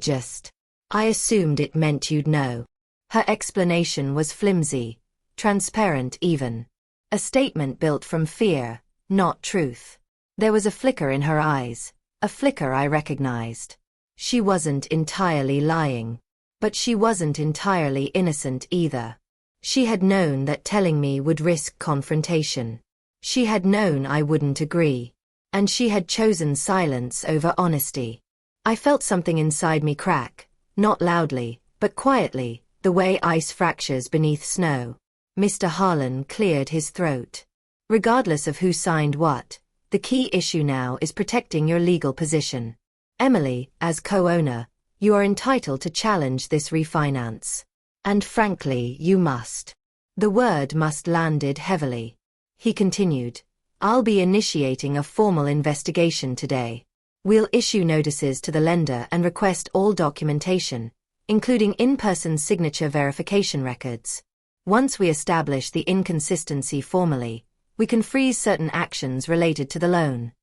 assumed it meant you'd know." Her explanation was flimsy, transparent even. A statement built from fear, not truth. There was a flicker in her eyes, a flicker I recognized. She wasn't entirely lying. But she wasn't entirely innocent either. She had known that telling me would risk confrontation. She had known I wouldn't agree. And she had chosen silence over honesty. I felt something inside me crack, not loudly, but quietly, the way ice fractures beneath snow. Mr. Harlan cleared his throat. Regardless of who signed what, the key issue now is protecting your legal position. Emily, as co-owner, you are entitled to challenge this refinance. And frankly, you must. The word must landed heavily. He continued, I'll be initiating a formal investigation today. We'll issue notices to the lender and request all documentation, including in-person signature verification records. Once we establish the inconsistency formally, we can freeze certain actions related to the loan.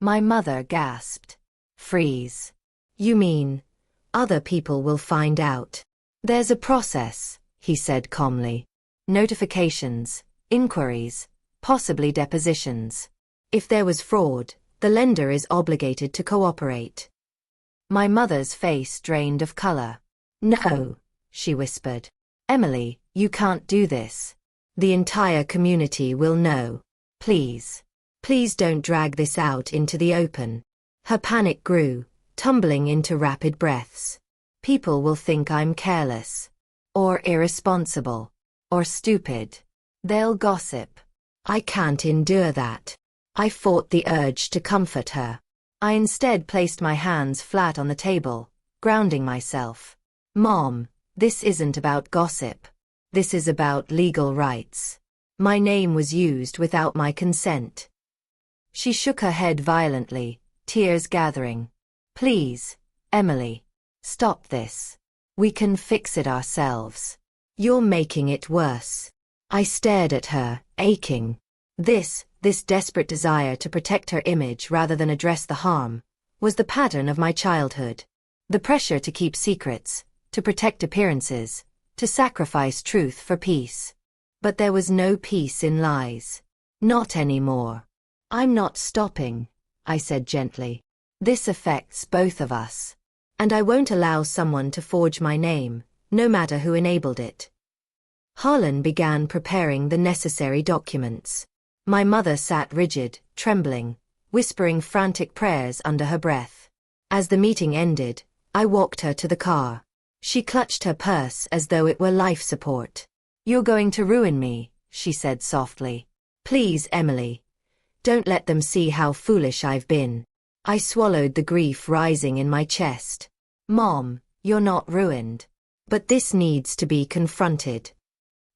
My mother gasped. Freeze? You mean, other people will find out? There's a process, he said calmly. Notifications, inquiries, possibly depositions. If there was fraud, the lender is obligated to cooperate. My mother's face drained of color. No, she whispered. Emily, you can't do this. The entire community will know. Please. Please don't drag this out into the open. Her panic grew, tumbling into rapid breaths. People will think I'm careless. Or irresponsible. Or stupid. They'll gossip. I can't endure that. I fought the urge to comfort her. I instead placed my hands flat on the table, grounding myself. Mom, this isn't about gossip. This is about legal rights. My name was used without my consent. She shook her head violently, tears gathering. Please, Emily, stop this. We can fix it ourselves. You're making it worse. I stared at her, aching. This desperate desire to protect her image rather than address the harm, was the pattern of my childhood. The pressure to keep secrets, to protect appearances, to sacrifice truth for peace. But there was no peace in lies. Not anymore. I'm not stopping, I said gently. This affects both of us. And I won't allow someone to forge my name, no matter who enabled it. Harlan began preparing the necessary documents. My mother sat rigid, trembling, whispering frantic prayers under her breath. As the meeting ended, I walked her to the car. She clutched her purse as though it were life support. You're going to ruin me, she said softly. Please, Emily. Don't let them see how foolish I've been. I swallowed the grief rising in my chest. Mom, you're not ruined. But this needs to be confronted.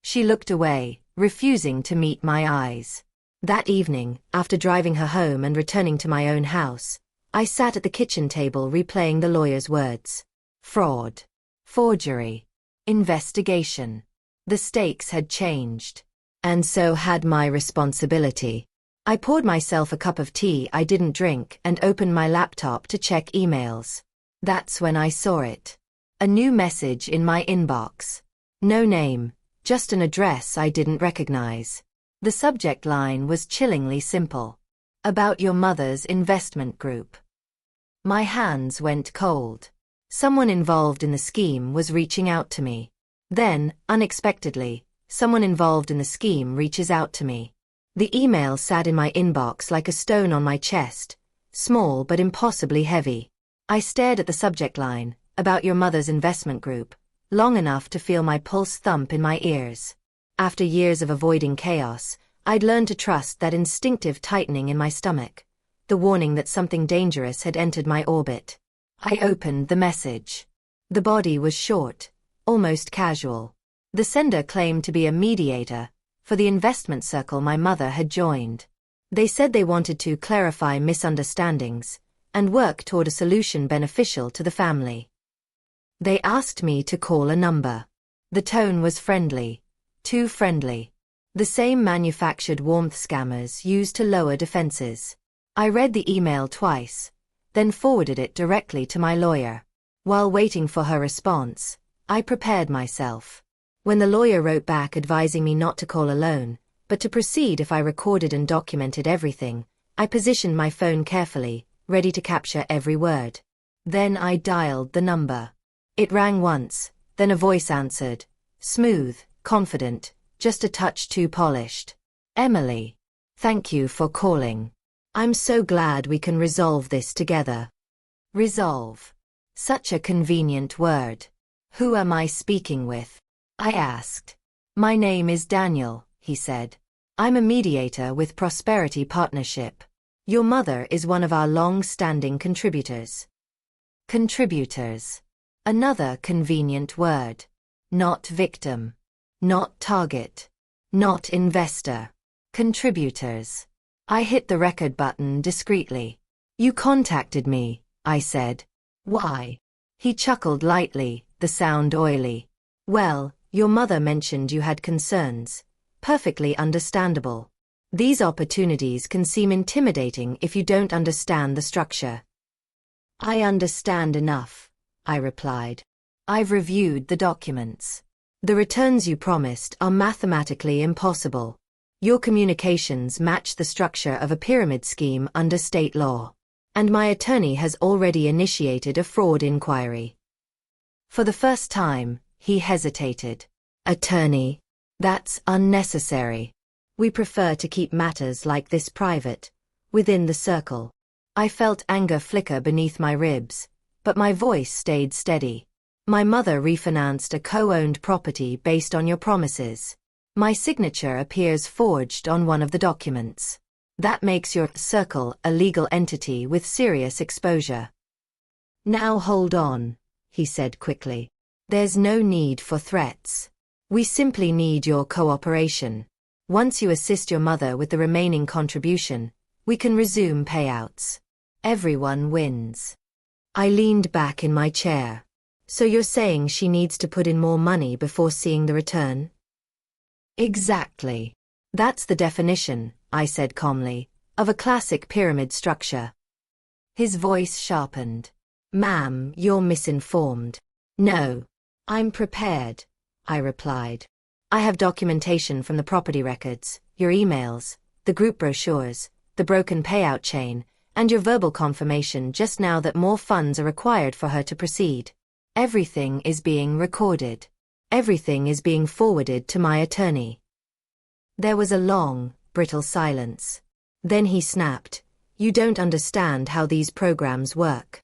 She looked away, refusing to meet my eyes. That evening, after driving her home and returning to my own house, I sat at the kitchen table replaying the lawyer's words. Fraud. Forgery. Investigation. The stakes had changed. And so had my responsibility. I poured myself a cup of tea I didn't drink and opened my laptop to check emails. That's when I saw it. A new message in my inbox. No name, just an address I didn't recognize. The subject line was chillingly simple. About your mother's investment group. My hands went cold. Someone involved in the scheme was reaching out to me. Then, unexpectedly, someone involved in the scheme reaches out to me. The email sat in my inbox like a stone on my chest, small but impossibly heavy. I stared at the subject line, about your mother's investment group, long enough to feel my pulse thump in my ears. After years of avoiding chaos, I'd learned to trust that instinctive tightening in my stomach, the warning that something dangerous had entered my orbit. I opened the message. The body was short, almost casual. The sender claimed to be a mediator for the investment circle my mother had joined. They said they wanted to clarify misunderstandings and work toward a solution beneficial to the family. They asked me to call a number. The tone was friendly. Too friendly. The same manufactured warmth scammers used to lower defenses. I read the email twice, then forwarded it directly to my lawyer. While waiting for her response, I prepared myself. When the lawyer wrote back advising me not to call alone, but to proceed if I recorded and documented everything, I positioned my phone carefully, ready to capture every word. Then I dialed the number. It rang once, then a voice answered. Smooth, confident, just a touch too polished. Emily. Thank you for calling. I'm so glad we can resolve this together. Resolve. Such a convenient word. Who am I speaking with? I asked. My name is Daniel, he said. I'm a mediator with Prosperity Partnership. Your mother is one of our long-standing contributors. Contributors. Another convenient word. Not victim. Not target. Not investor. Contributors. I hit the record button discreetly. You contacted me, I said. Why? He chuckled lightly, the sound oily. Well, your mother mentioned you had concerns. Perfectly understandable. These opportunities can seem intimidating if you don't understand the structure. I understand enough, I replied. I've reviewed the documents. The returns you promised are mathematically impossible. Your communications match the structure of a pyramid scheme under state law. And my attorney has already initiated a fraud inquiry. For the first time, he hesitated. Attorney? That's unnecessary. We prefer to keep matters like this private, within the circle. I felt anger flicker beneath my ribs, but my voice stayed steady. My mother refinanced a co-owned property based on your promises. My signature appears forged on one of the documents. That makes your circle a legal entity with serious exposure. Now hold on, he said quickly. There's no need for threats. We simply need your cooperation. Once you assist your mother with the remaining contribution, we can resume payouts. Everyone wins. I leaned back in my chair. So you're saying she needs to put in more money before seeing the return? Exactly. That's the definition, I said calmly, of a classic pyramid structure. His voice sharpened. Ma'am, you're misinformed. No. I'm prepared, I replied. I have documentation from the property records, your emails, the group brochures, the broken payout chain, and your verbal confirmation just now that more funds are required for her to proceed. Everything is being recorded. Everything is being forwarded to my attorney. There was a long, brittle silence. Then he snapped, You don't understand how these programs work.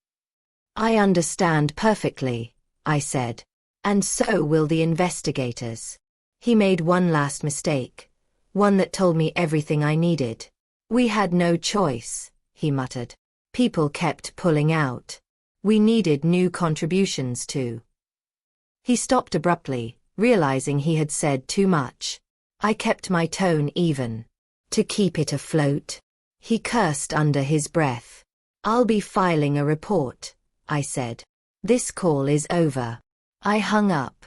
I understand perfectly, I said. And so will the investigators. He made one last mistake, one that told me everything I needed. We had no choice, he muttered. People kept pulling out. We needed new contributions too. He stopped abruptly, realizing he had said too much. I kept my tone even. To keep it afloat. He cursed under his breath. I'll be filing a report, I said. This call is over. I hung up.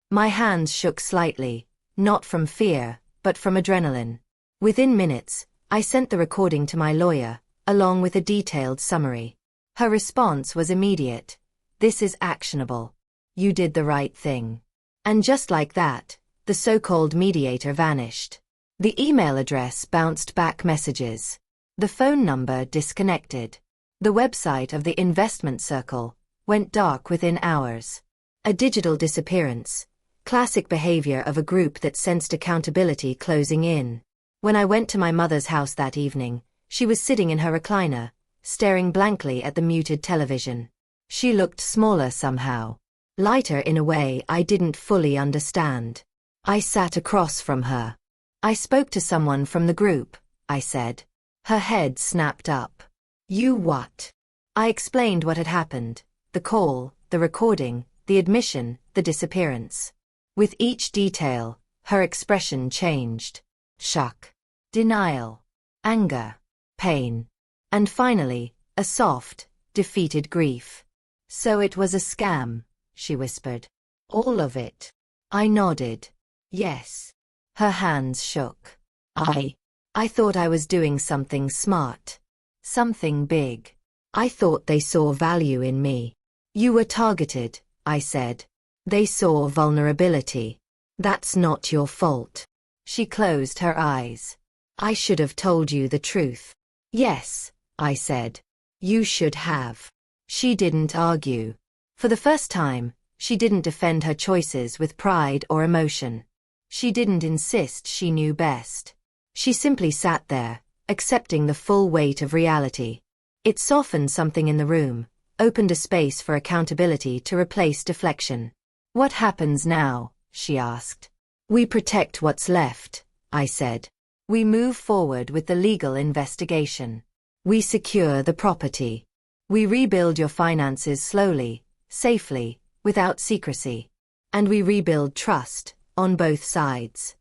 My hands shook slightly, not from fear, but from adrenaline. Within minutes, I sent the recording to my lawyer, along with a detailed summary. Her response was immediate. This is actionable. You did the right thing. And just like that, the so-called mediator vanished. The email address bounced back messages. The phone number disconnected. The website of the investment circle went dark within hours. A digital disappearance. Classic behavior of a group that sensed accountability closing in. When I went to my mother's house that evening, she was sitting in her recliner, staring blankly at the muted television. She looked smaller somehow. Lighter in a way I didn't fully understand. I sat across from her. I spoke to someone from the group, I said. Her head snapped up. You what? I explained what had happened. The call, the recording, the admission, the disappearance. With each detail, her expression changed. Shock. Denial. Anger. Pain. And finally, a soft, defeated grief. So it was a scam, she whispered. All of it. I nodded. Yes. Her hands shook. I thought I was doing something smart. Something big. I thought they saw value in me. You were targeted, I said. They saw vulnerability. That's not your fault. She closed her eyes. I should have told you the truth. Yes, I said. You should have. She didn't argue. For the first time, she didn't defend her choices with pride or emotion. She didn't insist she knew best. She simply sat there, accepting the full weight of reality. It softened something in the room, opened a space for accountability to replace deflection. What happens now? She asked. We protect what's left, I said. We move forward with the legal investigation. We secure the property. We rebuild your finances slowly, safely, without secrecy. And we rebuild trust, on both sides.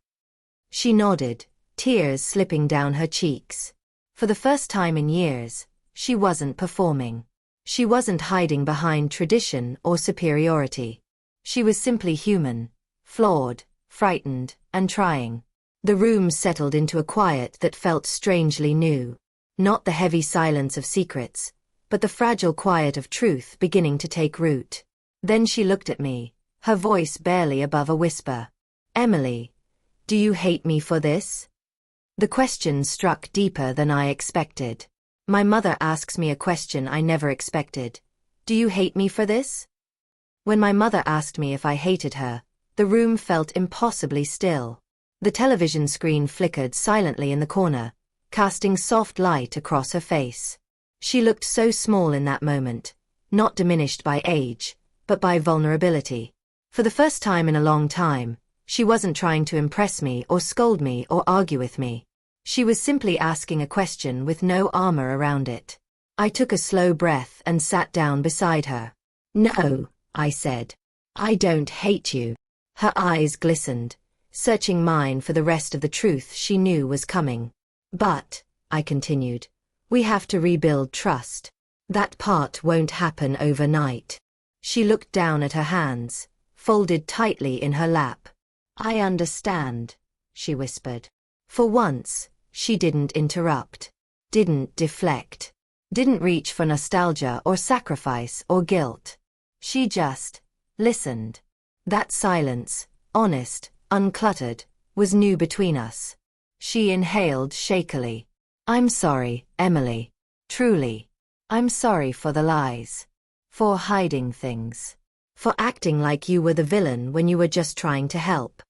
She nodded, tears slipping down her cheeks. For the first time in years, she wasn't performing. She wasn't hiding behind tradition or superiority. She was simply human, flawed, frightened, and trying. The room settled into a quiet that felt strangely new. Not the heavy silence of secrets, but the fragile quiet of truth beginning to take root. Then she looked at me, her voice barely above a whisper. Emily, do you hate me for this? The question struck deeper than I expected. My mother asks me a question I never expected. Do you hate me for this? When my mother asked me if I hated her, the room felt impossibly still. The television screen flickered silently in the corner, casting soft light across her face. She looked so small in that moment, not diminished by age, but by vulnerability. For the first time in a long time, she wasn't trying to impress me or scold me or argue with me. She was simply asking a question with no armor around it. I took a slow breath and sat down beside her. No, I said. I don't hate you. Her eyes glistened, searching mine for the rest of the truth she knew was coming. But, I continued, we have to rebuild trust. That part won't happen overnight. She looked down at her hands, folded tightly in her lap. I understand, she whispered. For once, she didn't interrupt, didn't deflect, didn't reach for nostalgia or sacrifice or guilt. She just listened. That silence, honest, uncluttered, was new between us. She inhaled shakily. I'm sorry, Emily. Truly. I'm sorry for the lies. For hiding things. For acting like you were the villain when you were just trying to help.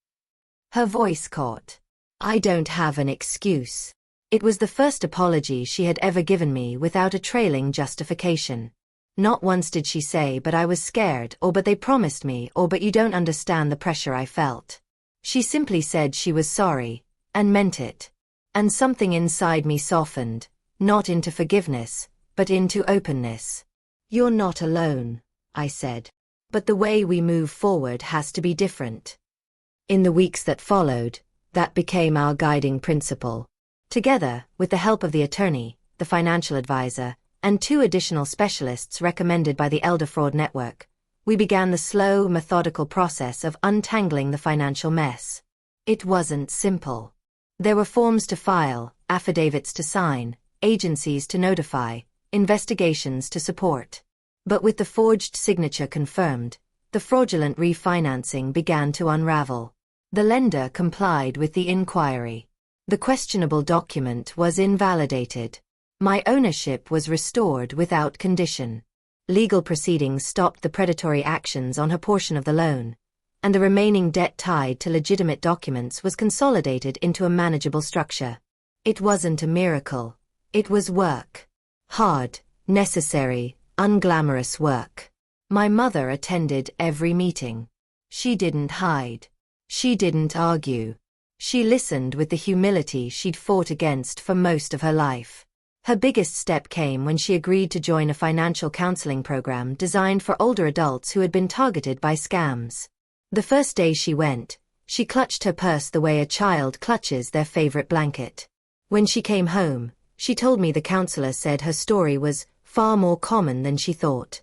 Her voice caught. I don't have an excuse. It was the first apology she had ever given me without a trailing justification. Not once did she say, but I was scared, or but they promised me, or but you don't understand the pressure I felt. She simply said she was sorry, and meant it. And something inside me softened, not into forgiveness, but into openness. You're not alone, I said. But the way we move forward has to be different. In the weeks that followed, that became our guiding principle. Together, with the help of the attorney, the financial advisor, and 2 additional specialists recommended by the Elder Fraud Network, we began the slow, methodical process of untangling the financial mess. It wasn't simple. There were forms to file, affidavits to sign, agencies to notify, investigations to support. But with the forged signature confirmed, the fraudulent refinancing began to unravel. The lender complied with the inquiry. The questionable document was invalidated. My ownership was restored without condition. Legal proceedings stopped the predatory actions on her portion of the loan, and the remaining debt tied to legitimate documents was consolidated into a manageable structure. It wasn't a miracle. It was work. Hard, necessary, unglamorous work. My mother attended every meeting. She didn't hide. She didn't argue. She listened with the humility she'd fought against for most of her life. Her biggest step came when she agreed to join a financial counseling program designed for older adults who had been targeted by scams. The first day she went, she clutched her purse the way a child clutches their favorite blanket. When she came home, she told me the counselor said her story was far more common than she thought.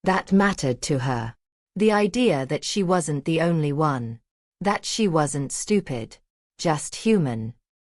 That mattered to her. The idea that she wasn't the only one. That she wasn't stupid. Just human.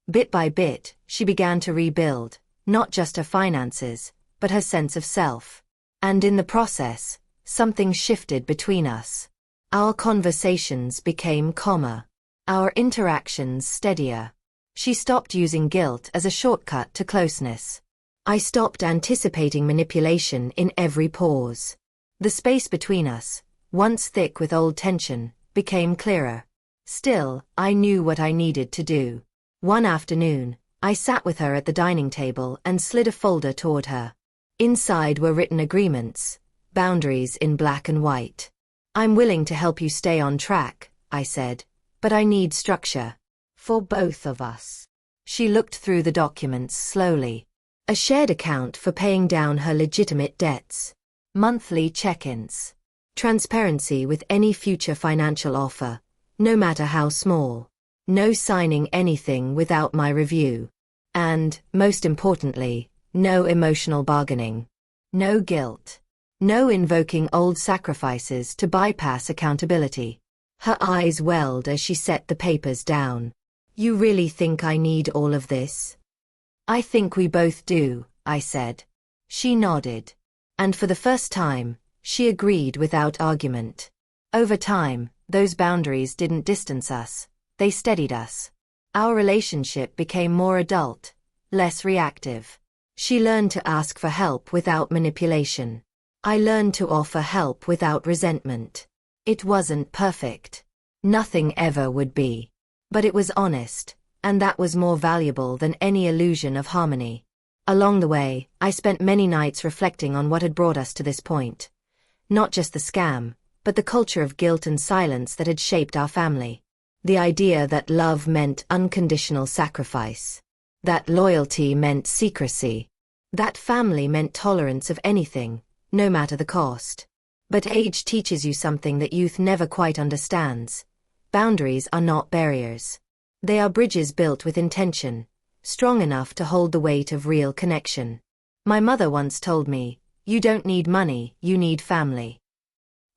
Bit by bit, she began to rebuild, not just her finances, but her sense of self. And in the process, something shifted between us. Our conversations became calmer. Our interactions steadier. She stopped using guilt as a shortcut to closeness. I stopped anticipating manipulation in every pause. The space between us, once thick with old tension, became clearer. Still, I knew what I needed to do. One afternoon, I sat with her at the dining table and slid a folder toward her. Inside were written agreements, boundaries in black and white. "I'm willing to help you stay on track," I said, "but I need structure. For both of us." She looked through the documents slowly. A shared account for paying down her legitimate debts. Monthly check-ins. Transparency with any future financial offer, no matter how small. No signing anything without my review. And, most importantly, no emotional bargaining. No guilt. No invoking old sacrifices to bypass accountability. Her eyes welled as she set the papers down. "You really think I need all of this?" "I think we both do," I said. She nodded. And for the first time, she agreed without argument. Over time, those boundaries didn't distance us. They steadied us. Our relationship became more adult, less reactive. She learned to ask for help without manipulation. I learned to offer help without resentment. It wasn't perfect. Nothing ever would be. But it was honest, and that was more valuable than any illusion of harmony. Along the way, I spent many nights reflecting on what had brought us to this point. Not just the scam, but the culture of guilt and silence that had shaped our family. The idea that love meant unconditional sacrifice. That loyalty meant secrecy. That family meant tolerance of anything, no matter the cost. But age teaches you something that youth never quite understands. Boundaries are not barriers. They are bridges built with intention, strong enough to hold the weight of real connection. My mother once told me, "You don't need money, you need family."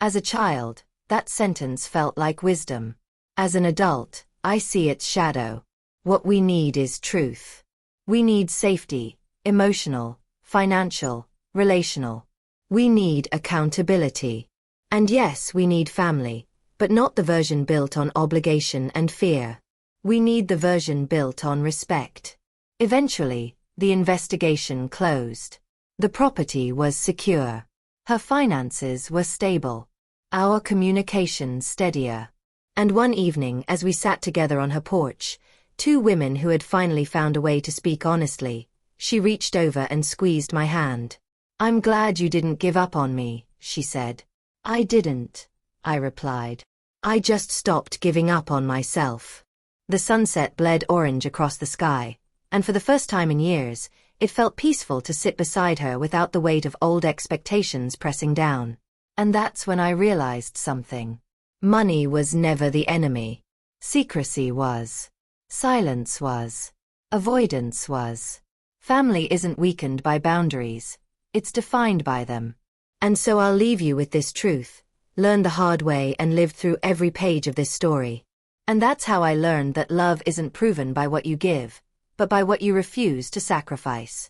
As a child, that sentence felt like wisdom. As an adult, I see its shadow. What we need is truth. We need safety, emotional, financial, relational. We need accountability. And yes, we need family, but not the version built on obligation and fear. We need the version built on respect. Eventually, the investigation closed. The property was secure. Her finances were stable. Our communication steadier. And one evening, as we sat together on her porch, two women who had finally found a way to speak honestly, she reached over and squeezed my hand. "I'm glad you didn't give up on me," she said. "I didn't," I replied. "I just stopped giving up on myself." The sunset bled orange across the sky, and for the first time in years, it felt peaceful to sit beside her without the weight of old expectations pressing down. And that's when I realized something. Money was never the enemy. Secrecy was. Silence was. Avoidance was. Family isn't weakened by boundaries. It's defined by them. And so I'll leave you with this truth. Learn the hard way and live through every page of this story. And that's how I learned that love isn't proven by what you give, but by what you refuse to sacrifice.